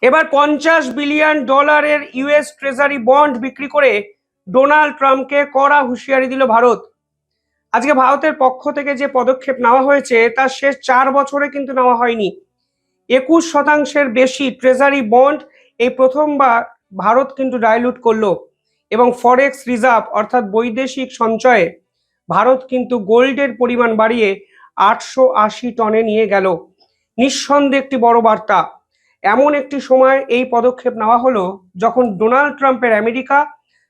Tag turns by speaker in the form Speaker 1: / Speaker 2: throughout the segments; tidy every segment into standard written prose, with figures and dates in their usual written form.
Speaker 1: এবার $50 billion US treasury bond বিক্রি করে ডোনাল্ড ট্রাম্পকে কড়া হুঁশিয়ারি দিল ভারত। আজকে ভারতের পক্ষ থেকে যে পদক্ষেপ নেওয়া হয়েছে তার শেষ 4 বছরে কিন্তু নেওয়া হয়নি। 21% বেশি ট্রেজারি বন্ড এই প্রথমবার ভারত কিন্তু ডাইলুট করলো। এবং ফরেক্স রিজার্ভ অর্থাৎ বৈদেশিক সঞ্চয়ে ভারত কিন্তু গোল্ডের পরিমাণ বাড়িয়ে 880 টনে নিয়ে গেল। নিঃসন্দেহে একটি বড় বার্তা। এমন একটি সময় এই পদক্ষেপ নেওয়া হলো যখন ডোনাল্ড ট্রাম্পের আমেরিকা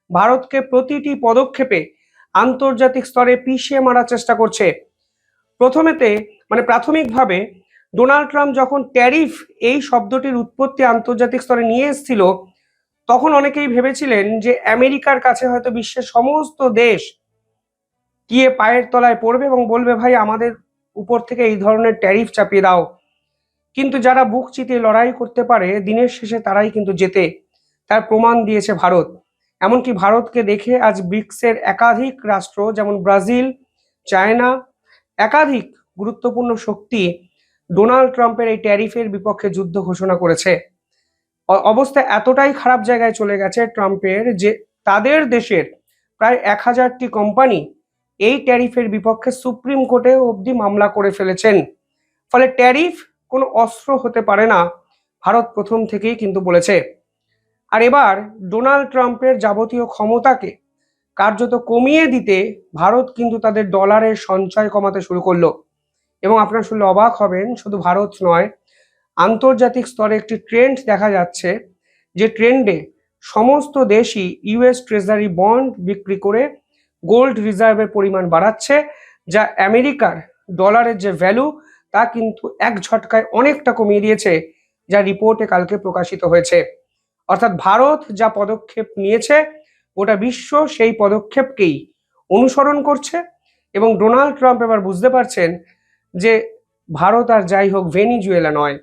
Speaker 1: ভারতকে প্রতিটি পদক্ষেপে আন্তর্জাতিক স্তরে পিষে মারার চেষ্টা করছে। প্রাথমিকভাবে ডোনাল্ড ট্রাম্প যখন ট্যারিফ এই শব্দটির উৎপত্তি আন্তর্জাতিক স্তরে নিয়ে এসেছিল, তখন অনেকেই ভেবেছিলেন যে আমেরিকার কাছে হয়তো বিশ্বের সমস্ত দেশ গিয়ে পায়ের তলায় পড়বে এবং বলবে, ভাই আমাদের উপর থেকে এই ধরনের ট্যারিফ চাপিয়ে দাও। কিন্তু যারা বুক চিতিয়ে লড়াই করতে পারে দিনের শেষে তারাই কিন্তু জেতে, তার প্রমাণ দিয়েছে ভারত। এমনকি ভারতকে দেখে আজ ব্রিক্সের একাধিক রাষ্ট্র যেমন ব্রাজিল, চায়না, একাধিক গুরুত্বপূর্ণ শক্তি ডোনাল্ড ট্রাম্পের এই ট্যারিফের বিপক্ষে যুদ্ধ ঘোষণা করেছে। অবস্থা এতটাই খারাপ জায়গায় চলে গেছে ট্রাম্পের যে তাদের দেশের প্রায় 1000টি কোম্পানি এই ট্যারিফের বিপক্ষে সুপ্রিম কোর্টে অবধি মামলা করে ফেলেছেন। ফলে ট্যারিফ কোনো অস্ত্র হতে পারে না, ভারত প্রথম থেকেই কিন্তু বলেছে। আর এবার ডোনাল্ড ট্রাম্পের যাবতীয় ক্ষমতাকে কার্যত কমিয়ে দিতে ভারত কিন্তু তাদের ডলারের সঞ্চয় কমাতে শুরু করলো। এবং আপনারা শুনলে অবাক হবেন, শুধু ভারত নয়, আন্তর্জাতিক স্তরে একটি ট্রেন্ড দেখা যাচ্ছে, যে ট্রেন্ডে সমস্ত দেশই ইউএস ট্রেজারি বন্ড বিক্রি করে গোল্ড রিজার্ভের পরিমাণ বাড়াচ্ছে, যা আমেরিকার ডলারের যে ভ্যালু তা কিন্তু এক ঝটকায় অনেকটা কমিয়ে দিয়েছে, যা রিপোর্টে কালকে প্রকাশিত হয়েছে। অর্থাৎ ভারত যা পদক্ষেপ নিয়েছে গোটা বিশ্ব সেই পদক্ষেপকেই অনুসরণ করছে। এবং ডোনাল্ড ট্রাম্প এবার বুঝতে পারছেন যে ভারত আর যাই হোক ভেনিজুয়েলা নয়।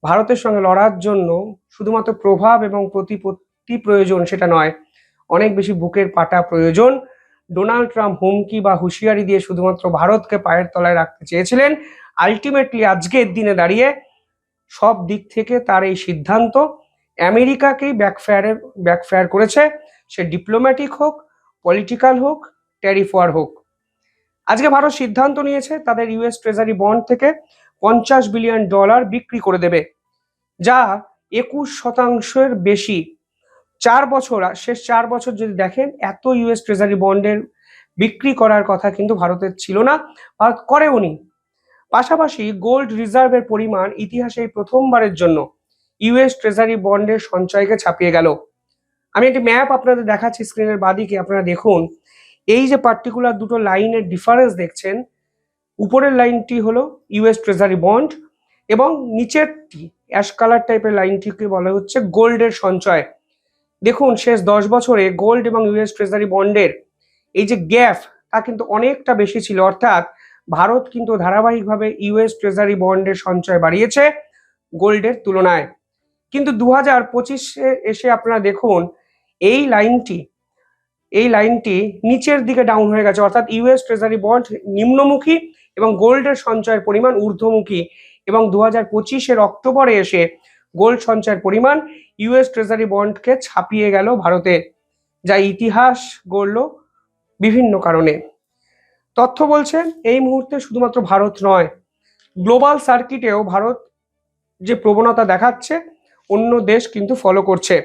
Speaker 1: ভারতের সঙ্গে লড়ার জন্য শুধুমাত্র প্রভাব এবং প্রতিপত্তি প্রয়োজন সেটা নয়, অনেক বেশি বুকের পাটা প্রয়োজন। ডোনাল্ড ট্রাম্প হুমকি বা হুঁশিয়ারি দিয়ে শুধুমাত্র ভারতকে পায়ের তলায় রাখতে চেয়েছিলেন। আলটিমেটলি আজকের দিনে দাঁড়িয়ে সব দিক থেকে তার এই সিদ্ধান্ত আমেরিকাকেই ব্যাকফায়ার করেছে, সে ডিপ্লোম্যাটিক হোক, পলিটিক্যাল হোক, ট্যারিফ ওয়ার হোক। আজকে ভারত সিদ্ধান্ত নিয়েছে তাদের ইউএস ট্রেজারি বন্ড থেকে $50 বিলিয়ন বিক্রি করে দেবে, যা 21% বেশি। শেষ 4 বছর যদি দেখেন, এত ইউএস ট্রেজারি বন্ডের বিক্রি করার কথা কিন্তু ভারতের ছিল না, ভারত করেওনি। পাশাপাশি গোল্ড রিজার্ভের পরিমাণ ইতিহাসে প্রথমবারের জন্য ইউএস ট্রেজারি বন্ডের সঞ্চয়কে ছাপিয়ে গেল। আমি একটি ম্যাপ আপনাদের দেখাচ্ছি স্ক্রিনের বাঁদিকে, আপনারা দেখুন এই যে পার্টিকুলার দুটো লাইনের ডিফারেন্স দেখছেন, উপরের লাইনটি হলো ইউএস ট্রেজারি বন্ড এবং নিচেরটি অ্যাশ কালার টাইপের লাইনটিকে বলা হচ্ছে গোল্ডের সঞ্চয়। দেখুন শেষ 10 বছরে গোল্ড এবং ইউএস ট্রেজারি বন্ডের এই যে গ্যাপ তা কিন্তু অনেকটা বেশি ছিল। অর্থাৎ ভারত কিন্তু ধারাবাহিকভাবে ইউএস ট্রেজারি বন্ডের সঞ্চয় বাড়িয়েছে গোল্ডের তুলনায়। কিন্তু 2025-এ এসে আপনারা দেখুন এই লাইনটি নিচের দিকে ডাউন হয়ে গেছে। অর্থাৎ ইউএস ট্রেজারি বন্ড নিম্নমুখী এবং গোল্ডের সঞ্চয়ের পরিমাণ ঊর্ধ্বমুখী। এবং 2025-এর অক্টোবরে এসে গোল্ড সঞ্চয়ের পরিমাণ ইউএস ট্রেজারি বন্ডকে ছাপিয়ে গেল ভারতে, যা ইতিহাস গড়ল বিভিন্ন কারণে। তথ্য বলছে এই মুহূর্তে শুধুমাত্র ভারত নয়, গ্লোবাল সার্কিটেও ভারত যে প্রবণতা দেখাচ্ছে অন্য দেশ কিন্তু ফলো করছে।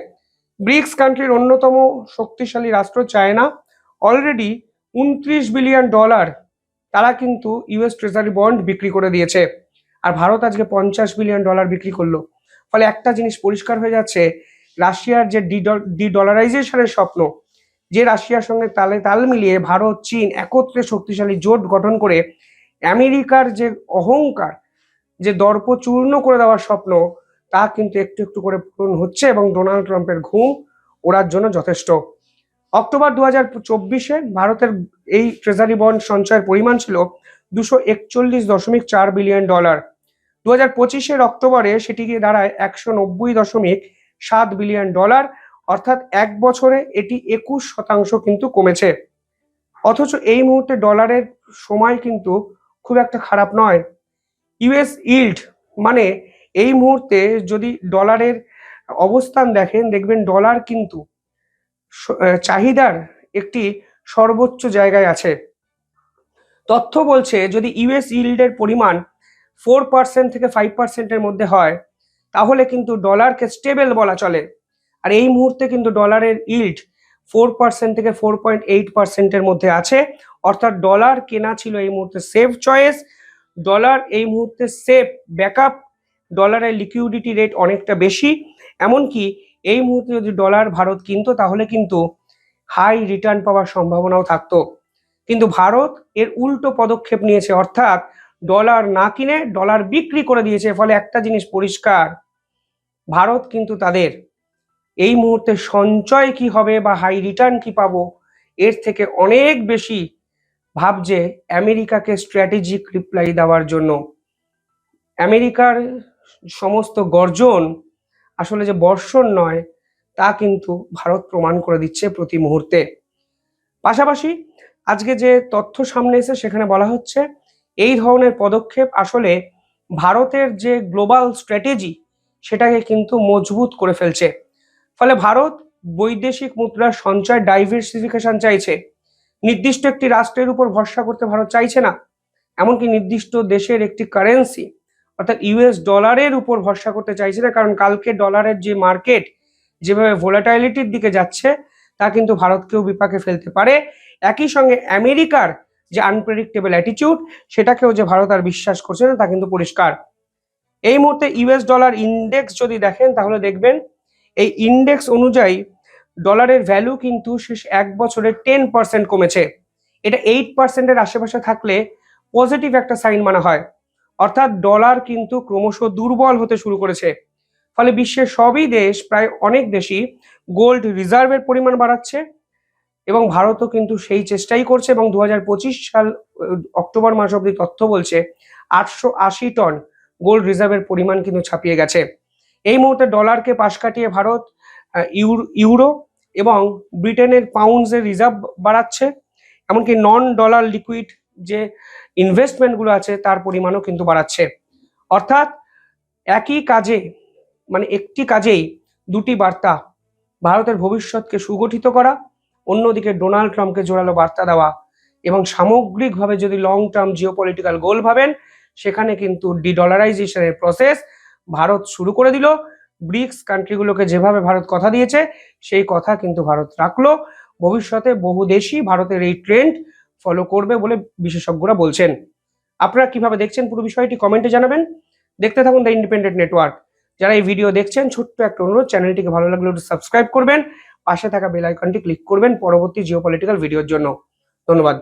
Speaker 1: ব্রিক্স কান্ট্রির অন্যতম শক্তিশালী রাষ্ট্র চায়না অলরেডি $29 বিলিয়ন তারা কিন্তু ইউএস ট্রেজারি বন্ড বিক্রি করে দিয়েছে। আর ভারত আজকে $50 বিলিয়ন বিক্রি করলো। ফলে একটা জিনিস পরিষ্কার হয়ে যাচ্ছে, রাশিয়ার যে ডিডলারাইজেশনের স্বপ্ন, যে রাশিয়ার সঙ্গে তাল মিলিয়ে ভারত চীন একত্রে শক্তিশালী জোট গঠন করে আমেরিকার যে অহংকার, যে দর্প চূর্ণ করে দেওয়ার স্বপ্ন, তা কিন্তু একটু একটু করে পূরণ হচ্ছে এবং ডোনাল্ড ট্রাম্পের ঘুম ওড়ার জন্য যথেষ্ট। অক্টোবর 2024-এ ভারতের এই ট্রেজারি বন্ড সঞ্চয়ের পরিমাণ ছিল $241.4 বিলিয়ন। 2025-এর অক্টোবরে সেটি গিয়ে দাঁড়ায় $190.7 বিলিয়ন। অর্থাৎ এক বছরে এটি 21% কিন্তু কমেছে। অথচ এই মুহূর্তে ডলারের সময় কিন্তু খুব একটা খারাপ নয়। ইউএস ইল্ড মানে এই মুহূর্তে যদি ডলারের অবস্থান দেখেন, দেখবেন ডলার কিন্তু চাহিদার একটি সর্বোচ্চ জায়গায় আছে। তথ্য বলছে যদি ইউএস ইল্ডের পরিমাণ 4% থেকে 5%-এর মধ্যে হয় তাহলে কিন্তু ডলারকে স্টেবল বলা চলে। আর এই মুহূর্তে কিন্তু ডলারের ইল্ড 4% থেকে 4.8%-এর মধ্যে আছে, অর্থাৎ ডলার কেনা ছিল এই মুহূর্তে সেফ চয়েস। ডলার এই মুহূর্তে সেফ ব্যাকআপ, ডলারের লিকুইডিটি রেট অনেকটা বেশি। এমনকি এই মুহূর্তে যদি ডলার ভারত কিনতো তাহলে কিন্তু হাই রিটার্ন পাওয়ার সম্ভাবনাও থাকতো। কিন্তু ভারত এর উল্টো পদক্ষেপ নিয়েছে, অর্থাৎ ডলার না কিনে ডলার বিক্রি করে দিয়েছে। ফলে একটা জিনিস পরিষ্কার, ভারত কিন্তু তাদের এই মুহূর্তে সঞ্চয় কি হবে বা হাই রিটার্ন কি পাবো এর থেকে অনেক বেশি ভাবছে আমেরিকাকে স্ট্র্যাটেজিক রিপ্লাই দেওয়ার জন্য। আমেরিকার সমস্ত গর্জন আসলে যে বর্ষণ নয় তা কিন্তু ভারত প্রমাণ করে দিচ্ছে প্রতি মুহূর্তে। পাশাপাশি আজকে যে তথ্য সামনে এসে সেখানে বলা হচ্ছে এই ধরনের পদক্ষেপ আসলে ভারতের যে গ্লোবাল স্ট্র্যাটেজি সেটাকে কিন্তু মজবুত করে ফেলছে। ফলে ভারত বৈদেশিক মুদ্রার সঞ্চয় ডাইভার্সিফিকেশন চাইছে। নির্দিষ্ট একটি রাষ্ট্রের উপর ভরসা করতে ভারত চাইছে না, এমনকি নির্দিষ্ট দেশের একটি কারেন্সি অর্থাৎ ইউএস ডলারের উপর ভরসা করতে চাইছে না, কারণ কালকে ডলারের যে মার্কেট যেভাবে ভোলাটাইলিটির দিকে যাচ্ছে তা কিন্তু ভারতকেও বিপাকে ফেলতে পারে। একই সঙ্গে আমেরিকার যে আনপ্রেডিক্টেবল অ্যাটিটিউড সেটাকেও যে ভারত আর বিশ্বাস করছে না তা কিন্তু পরিষ্কার। এই মুহূর্তে ইউএস ডলার ইন্ডেক্স যদি দেখেন তাহলে দেখবেন এই ইন্ডেক্স অনুযায়ী ডলারের ভ্যালু কিন্তু শেষ এক বছরে 10% কমেছে। এটা 8%-এর আশেপাশে থাকলে পজিটিভ একটা সাইন মানা হয়, অর্থাৎ ডলার কিন্তু ক্রমশ দুর্বল হতে শুরু করেছে। ফলে বিশ্বের সবই দেশ, প্রায় অনেক দেশই গোল্ড রিজার্ভের পরিমাণ বাড়াচ্ছে এবং ভারতও কিন্তু সেই চেষ্টাই করছে। এবং 2025 সাল অক্টোবর মাস অব্দি তথ্য বলছে 880 টন গোল্ড রিজার্ভের পরিমাণ কিন্তু ছাপিয়ে গেছে। এই মুহূর্তে ডলারকে পাশ কাটিয়ে ভারত ইউরো এবং ব্রিটেনের পাউন্ডসের রিজার্ভ বাড়াচ্ছে, এমনকি নন ডলার লিকুইড যে ইনভেস্টমেন্টগুলো আছে তার পরিমাণও কিন্তু বাড়াচ্ছে। অর্থাৎ একই কাজে মানে একটি কাজেই দুটি বার্তা, ভারতের ভবিষ্যৎকে সুগঠিত করা, অন্যদিকে ডোনাল্ড ট্রাম্পকে জোরালো বার্তা দেওয়া। এবং সামগ্রিকভাবে যদি লং টার্ম জিওপলিটিক্যাল গোল ভাবেন সেখানে কিন্তু ডিডলারাইজেশনের প্রসেস ভারত শুরু করে দিল। ব্রিক্স কান্ট্রিগুলোকে যেভাবে ভারত কথা দিয়েছে সেই কথা কিন্তু ভারত রাখলো। ভবিষ্যতে বহু দেশই ভারতের এই ট্রেন্ড ফলো করবে বলে বিশেষজ্ঞরা বলছেন। আপনারা কিভাবে দেখছেন পুরো বিষয়টি কমেন্টে জানাবেন। দেখতে থাকুন দ্য ইন্ডিপেন্ডেন্ট নেটওয়ার্ক। যারা এই ভিডিও দেখছেন ছোট্ট একটা অনুরোধ, চ্যানেলটিকে ভালো লাগলে একটু সাবস্ক্রাইব করবেন, পাশে থাকা বেল আইকনটি ক্লিক করবেন পরবর্তী জিওপলিটিক্যাল ভিডিওর জন্য। ধন্যবাদ।